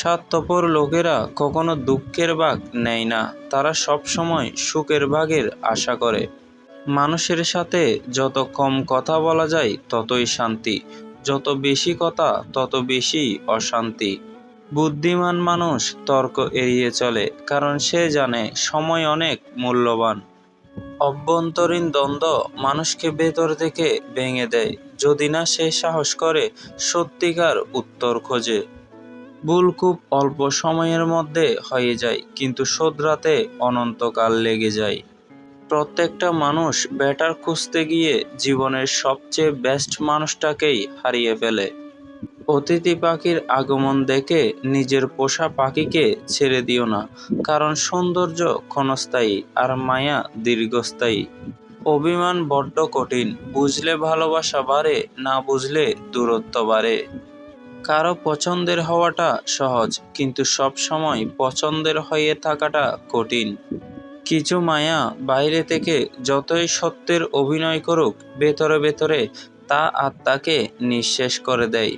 স্বার্থপর লোকেরা কখনো দুঃখের ভাগ নেয় না, তারা সবসময় সুখের ভাগের আশা করে। মানুষের সাথে যত কম কথা বলা যায় ততই শান্তি, যত বেশি কথা তত বেশি অশান্তি। বুদ্ধিমান মানুষ তর্ক এড়িয়ে চলে, কারণ সে জানে সময় অনেক মূল্যবান। অভ্যন্তরীণ দ্বন্দ্ব মানুষকে ভেতর থেকে ভেঙে দেয়, যদি না সে সাহস করে সত্যিকার উত্তর খোঁজে। ভুল খুব অল্প সময়ের মধ্যে হয়ে যায়, কিন্তু শোধরাতে অনন্তকাল লেগে যায়। প্রত্যেকটা মানুষ বেটার খুঁজতে গিয়ে জীবনের সবচেয়ে বেস্ট মানুষটাকেই হারিয়ে ফেলে। অতিথি পাখির আগমন দেখে নিজের পোষা পাখিকে ছেড়ে দিও না, কারণ সৌন্দর্য ক্ষণস্থায়ী আর মায়া দীর্ঘস্থায়ী। অভিমান বড্ড কঠিন, বুঝলে ভালোবাসা বাড়ে, না বুঝলে দূরত্ব বাড়ে। কারো পছন্দের হওয়াটা সহজ, কিন্তু সব সময় পছন্দের হয়ে থাকাটা কঠিন। কিছু মায়া বাইরে থেকে যতই সত্যের অভিনয় করুক, ভেতরে ভেতরে তা আত্মাকে নিঃশেষ করে দেয়।